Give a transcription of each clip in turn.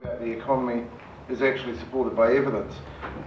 about the economy is actually supported by evidence,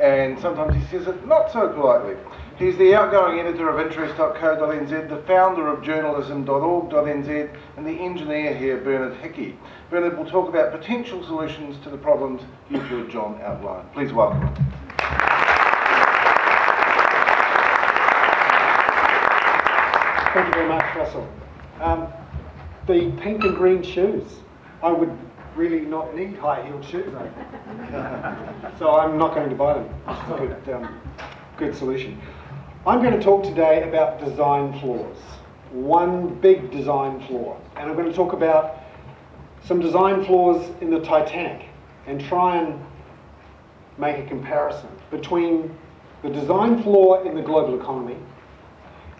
and sometimes he says it not so politely. He's the outgoing editor of interest.co.nz, the founder of journalism.org.nz, and the engineer here, Bernard Hickey. Bernard will talk about potential solutions to the problems you've heard John outline. Please welcome him. Thank you very much, Russell. The pink and green shoes. I would really not need high-heeled shoes, so I'm not going to buy them. It's a good solution. I'm going to talk today about design flaws. One big design flaw. And I'm going to talk about some design flaws in the Titanic and try and make a comparison between the design flaw in the global economy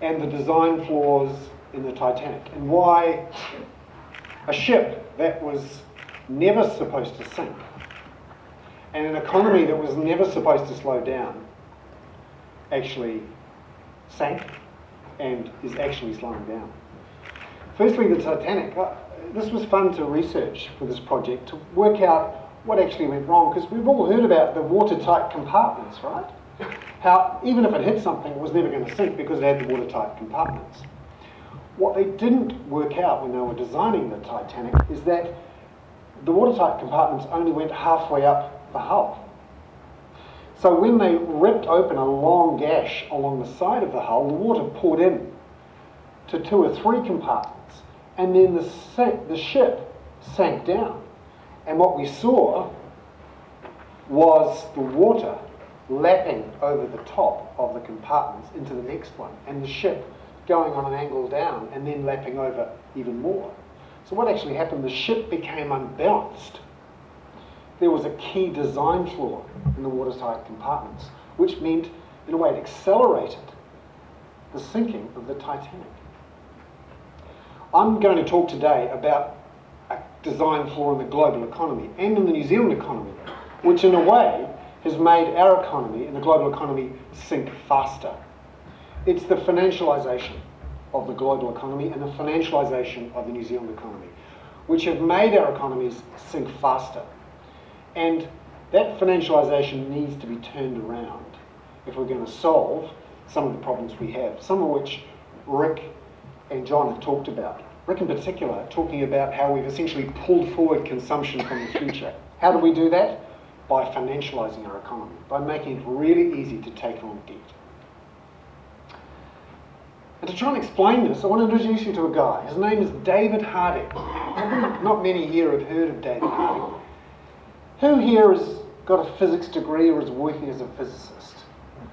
and the design flaws in the Titanic, and why a ship that was never supposed to sink and an economy that was never supposed to slow down actually sank and is actually slowing down. Firstly, the Titanic. This was fun to research for this project, to work out what actually went wrong, because we've all heard about the watertight compartments, right? How even if it hit something, it was never going to sink because it had the watertight compartments. What they didn't work out when they were designing the Titanic is that the watertight compartments only went halfway up the hull. So when they ripped open a long gash along the side of the hull, the water poured in to 2 or 3 compartments, and then the ship sank down. And what we saw was the water lapping over the top of the compartments into the next one, and the ship going on an angle down and then lapping over even more. So what actually happened, the ship became unbalanced. There was a key design flaw in the watertight compartments, which meant, in a way, it accelerated the sinking of the Titanic. I'm going to talk today about a design flaw in the global economy and in the New Zealand economy, which in a way has made our economy and the global economy sink faster. It's the financialisation of the global economy and the financialisation of the New Zealand economy, which have made our economies sink faster. And that financialisation needs to be turned around if we're going to solve some of the problems we have, some of which Rick and John have talked about. Rick in particular talking about how we've essentially pulled forward consumption from the future. How do we do that? By financialising our economy, by making it really easy to take on debt. And to try and explain this, I want to introduce you to a guy. His name is David Harding. Not many here have heard of David Harding. Who here has got a physics degree or is working as a physicist?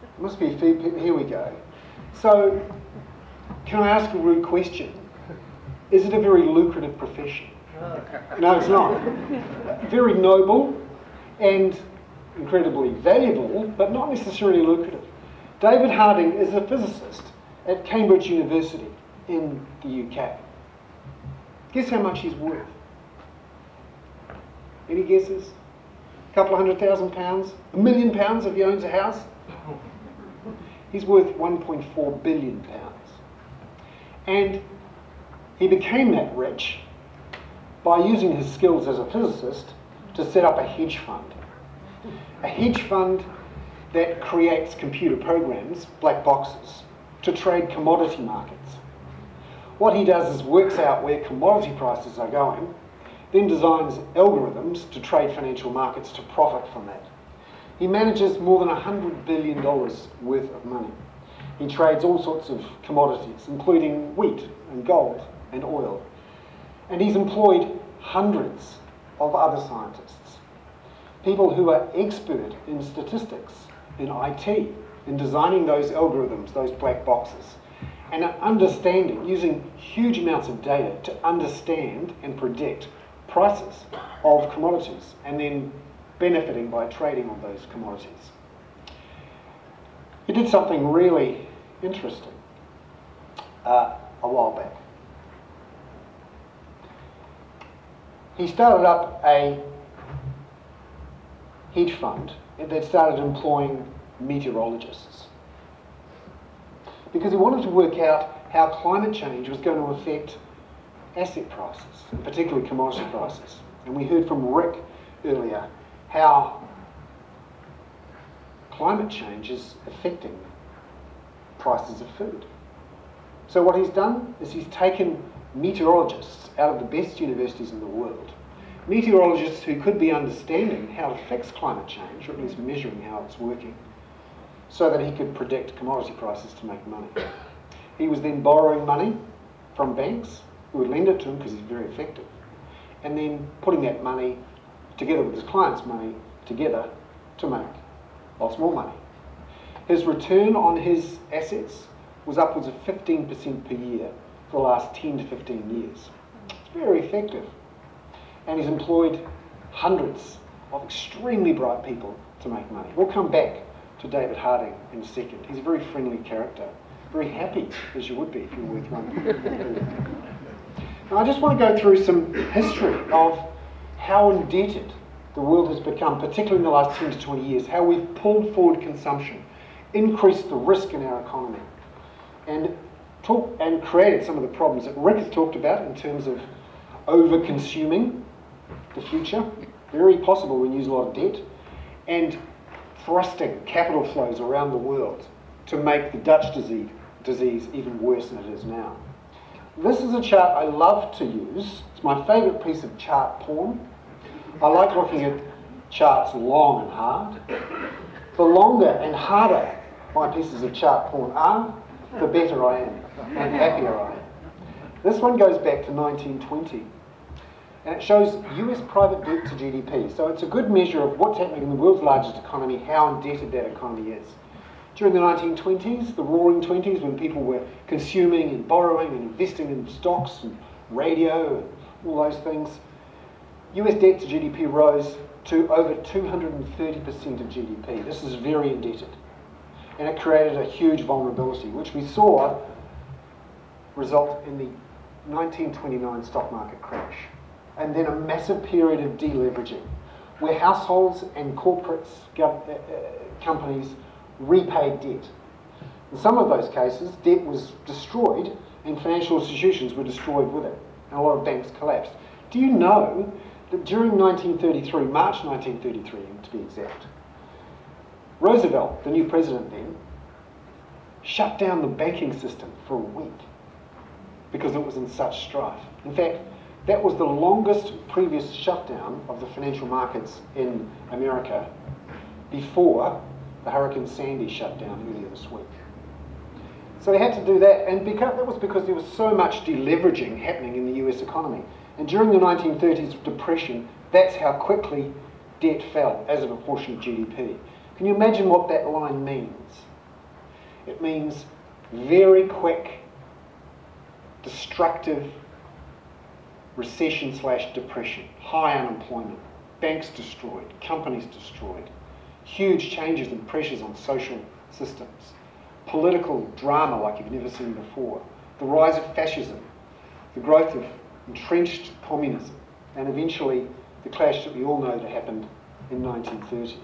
There must be a few people. Here we go. So, can I ask a rude question? Is it a very lucrative profession? No, it's not. Very noble and incredibly valuable, but not necessarily lucrative. David Harding is a physicist at Cambridge University in the UK. Guess how much he's worth? Any guesses? A couple of £100,000? £1 million if he owns a house? He's worth £1.4 billion. And he became that rich by using his skills as a physicist to set up a hedge fund. A hedge fund that creates computer programs, black boxes, to trade commodity markets. What he does is works out where commodity prices are going, then designs algorithms to trade financial markets to profit from that. He manages more than $100 billion worth of money. He trades all sorts of commodities, including wheat and gold and oil. And he's employed hundreds of other scientists, people who are expert in statistics, in IT, in designing those algorithms, those black boxes, and understanding, using huge amounts of data to understand and predict prices of commodities, and then benefiting by trading on those commodities. He did something really interesting a while back. He started up a hedge fund that started employing meteorologists, because he wanted to work out how climate change was going to affect asset prices, and particularly commodity prices. And we heard from Rick earlier how climate change is affecting prices of food. So what he's done is he's taken meteorologists out of the best universities in the world, meteorologists who could be understanding how it affects climate change, or at least measuring how it's working, so that he could predict commodity prices to make money. He was then borrowing money from banks who would lend it to him because he's very effective, and then putting that money together with his clients' money together to make lots more money. His return on his assets was upwards of 15% per year for the last 10 to 15 years. It's very effective. And he's employed hundreds of extremely bright people to make money. We'll come back to David Harding in a second. He's a very friendly character, very happy, as you would be if you were with one. Now, I just want to go through some history of how indebted the world has become, particularly in the last 10 to 20 years, how we've pulled forward consumption, increased the risk in our economy, and created some of the problems that Rick has talked about in terms of over-consuming the future, very possible when you use a lot of debt, and thrusting capital flows around the world to make the Dutch disease even worse than it is now. This is a chart I love to use. It's my favourite piece of chart porn. I like looking at charts long and hard. The longer and harder my pieces of chart porn are, the better I am and happier I am. This one goes back to 1920, and it shows US private debt to GDP. So it's a good measure of what's happening in the world's largest economy, how indebted that economy is. During the 1920s, the roaring 20s, when people were consuming and borrowing and investing in stocks and radio and all those things, US debt to GDP rose to over 230% of GDP. This is very indebted. And it created a huge vulnerability, which we saw result in the 1929 stock market crash. And then a massive period of deleveraging, where households and corporates, companies repaid debt. In some of those cases, debt was destroyed and financial institutions were destroyed with it. And a lot of banks collapsed. Do you know that during 1933, March 1933 to be exact, Roosevelt, the new president then, shut down the banking system for a week because it was in such strife. In fact, that was the longest previous shutdown of the financial markets in America before the Hurricane Sandy shut down earlier this week. So they had to do that, and that was because there was so much deleveraging happening in the US economy. And during the 1930s depression, that's how quickly debt fell as a proportion of GDP. Can you imagine what that line means? It means very quick, destructive recession/depression, high unemployment, banks destroyed, companies destroyed, huge changes and pressures on social systems, political drama like you've never seen before, the rise of fascism, the growth of entrenched communism, and eventually the clash that we all know that happened in 1939.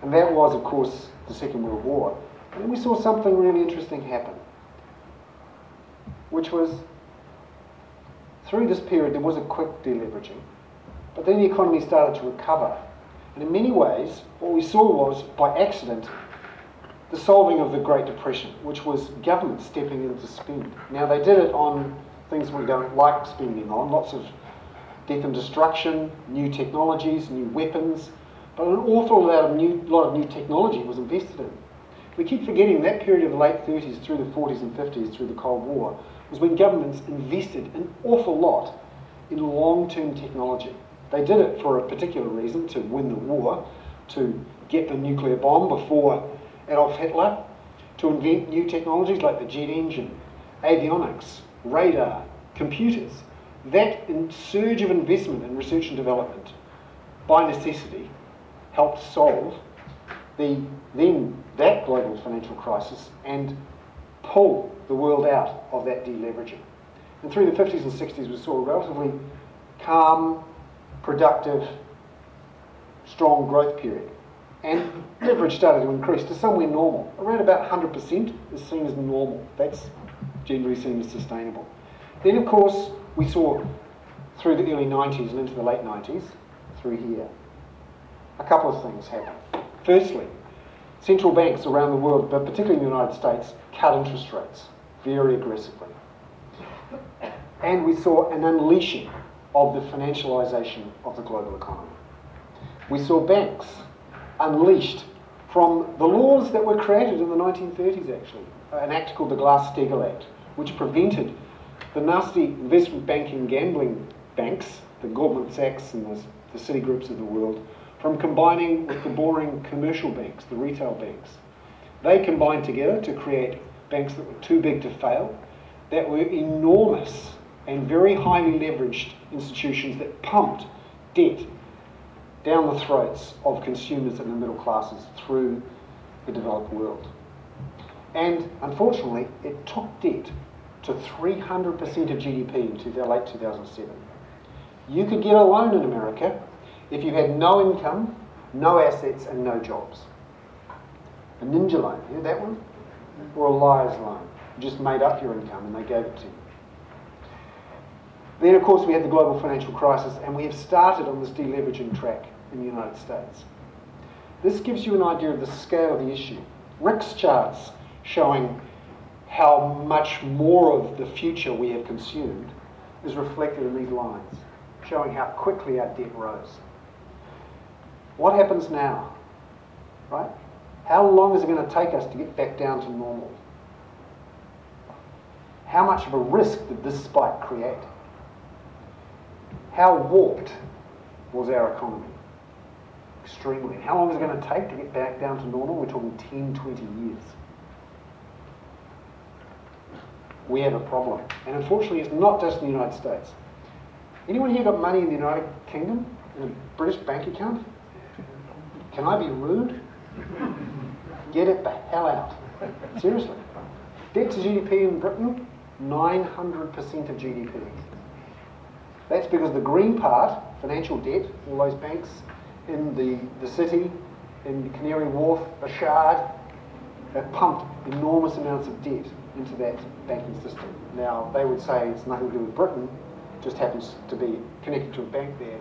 And that was, of course, the Second World War. And then we saw something really interesting happen, which was, through this period, there was a quick deleveraging, but then the economy started to recover. And in many ways, what we saw was, by accident, the solving of the Great Depression, which was government stepping in to spend. Now, they did it on things we don't like spending on, lots of death and destruction, new technologies, new weapons, but an awful lot of new technology was invested in. We keep forgetting that period of the late 30s through the 40s and 50s, through the Cold War, was when governments invested an awful lot in long-term technology. They did it for a particular reason, to win the war, to get the nuclear bomb before Adolf Hitler, to invent new technologies like the jet engine, avionics, radar, computers. That surge of investment in research and development, by necessity, helped solve that global financial crisis and pull the world out of that deleveraging. And through the 50s and 60s, we saw a relatively calm, productive, strong growth period. And leverage started to increase to somewhere normal. Around about 100% is seen as normal. That's generally seen as sustainable. Then, of course, we saw through the early 90s and into the late 90s, through here, a couple of things happened. Firstly, central banks around the world, but particularly in the United States, cut interest rates very aggressively. And we saw an unleashing of the financialisation of the global economy. We saw banks unleashed from the laws that were created in the 1930s, actually. An act called the Glass-Steagall Act, which prevented the nasty investment banking gambling banks, the Goldman Sachs and the Citigroups of the world, from combining with the boring commercial banks, the retail banks. They combined together to create banks that were too big to fail, that were enormous and very highly leveraged institutions that pumped debt down the throats of consumers and the middle classes through the developed world. And unfortunately, it took debt to 300% of GDP in late 2007. You could get a loan in America if you had no income, no assets, and no jobs. A ninja loan, you heard that one? Or a liar's loan. You just made up your income and they gave it to you. Then, of course, we had the global financial crisis, and we have started on this deleveraging track in the United States. This gives you an idea of the scale of the issue. Rick's charts showing how much more of the future we have consumed is reflected in these lines, showing how quickly our debt rose. What happens now, right? How long is it going to take us to get back down to normal? How much of a risk did this spike create? How warped was our economy? Extremely. And how long is it going to take to get back down to normal? We're talking 10, 20 years. We have a problem. And unfortunately, it's not just in the United States. Anyone here got money in the United Kingdom? In a British bank account? Can I be rude? Get it the hell out. Seriously. Debt to GDP in Britain, 900% of GDP. That's because the green part, financial debt, all those banks in the city, in Canary Wharf, Bashard, have pumped enormous amounts of debt into that banking system. Now, they would say it's nothing to do with Britain, it just happens to be connected to a bank there.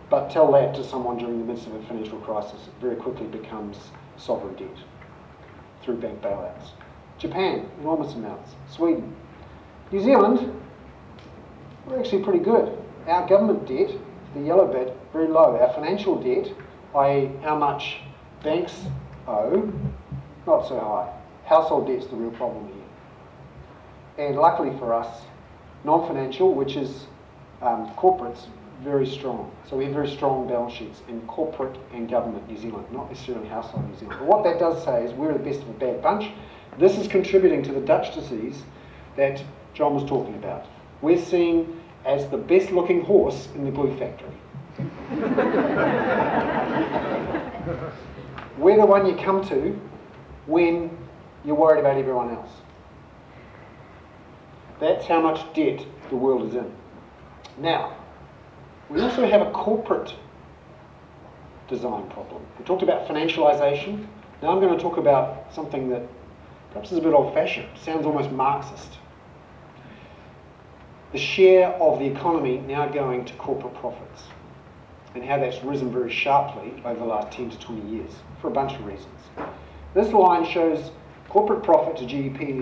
But tell that to someone during the midst of a financial crisis, it very quickly becomes sovereign debt through bank bailouts. Japan, enormous amounts. Sweden. New Zealand, we're actually pretty good. Our government debt, the yellow bit, very low. Our financial debt, i.e. how much banks owe, not so high. Household debt's the real problem here. And luckily for us, non-financial, which is corporates, very strong. So we have very strong balance sheets in corporate and government New Zealand, not necessarily household New Zealand. But what that does say is we're the best of a bad bunch. This is contributing to the Dutch disease that John was talking about. We're seen as the best looking horse in the glue factory. We're the one you come to when you're worried about everyone else. That's how much debt the world is in. Now, we also have a corporate design problem. We talked about financialisation. Now I'm going to talk about something that perhaps is a bit old-fashioned, sounds almost Marxist. The share of the economy now going to corporate profits and how that's risen very sharply over the last 10 to 20 years for a bunch of reasons. This line shows corporate profit to GDP in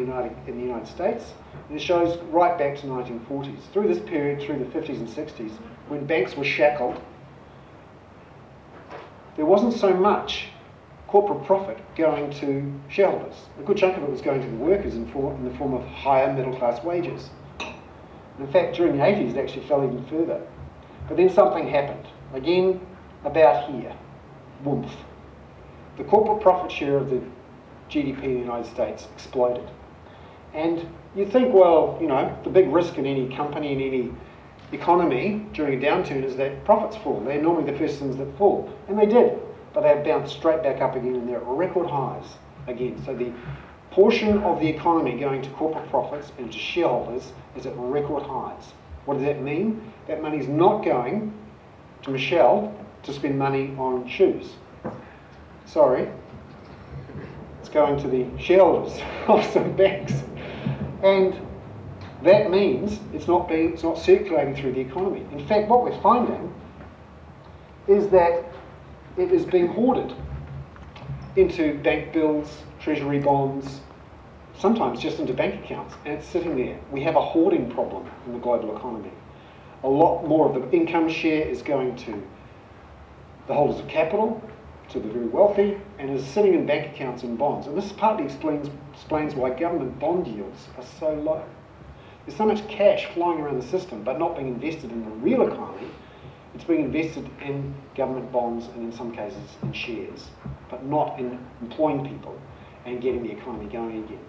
the United States, and it shows right back to the 1940s. Through this period, through the 50s and 60s, when banks were shackled, there wasn't so much corporate profit going to shareholders. A good chunk of it was going to the workers in the form of higher middle class wages. In fact, during the 80s, it actually fell even further. But then something happened. Again, about here. Woomph. The corporate profit share of the GDP in the United States exploded. And you think, well, you know, the big risk in any company, in any economy during a downturn is that profits fall. They're normally the first things that fall. And they did. But they bounced straight back up again, and they're at record highs again. So the portion of the economy going to corporate profits and to shareholders is at record highs. What does that mean? That money's not going to Michelle to spend money on shoes. Sorry. It's going to the shareholders of some banks. And that means it's not circulating through the economy. In fact, what we're finding is that it is being hoarded into bank bills, treasury bonds, sometimes just into bank accounts, and it's sitting there. We have a hoarding problem in the global economy. A lot more of the income share is going to the holders of capital, to the very wealthy, and is sitting in bank accounts and bonds. And this partly explains why government bond yields are so low. There's so much cash flying around the system, but not being invested in the real economy. It's being invested in government bonds and in some cases in shares, but not in employing people and getting the economy going again.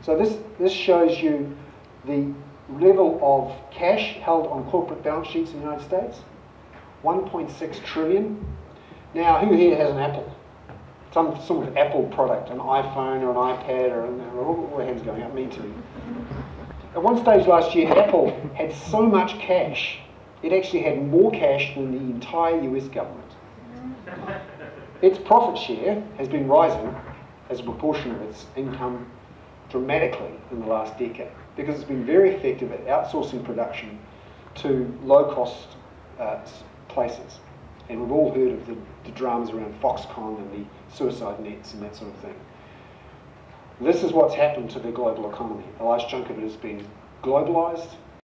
So this shows you the level of cash held on corporate balance sheets in the United States, 1.6 trillion. Now, who here has an Apple? Some sort of Apple product, an iPhone or an iPad, or all the hands going up, me too. At one stage last year, Apple had so much cash, it actually had more cash than the entire US government. Its profit share has been rising as a proportion of its income dramatically in the last decade, because it's been very effective at outsourcing production to low-cost places. And we've all heard of the dramas around Foxconn and the suicide nets and that sort of thing. This is what's happened to the global economy. A large chunk of it has been globalized,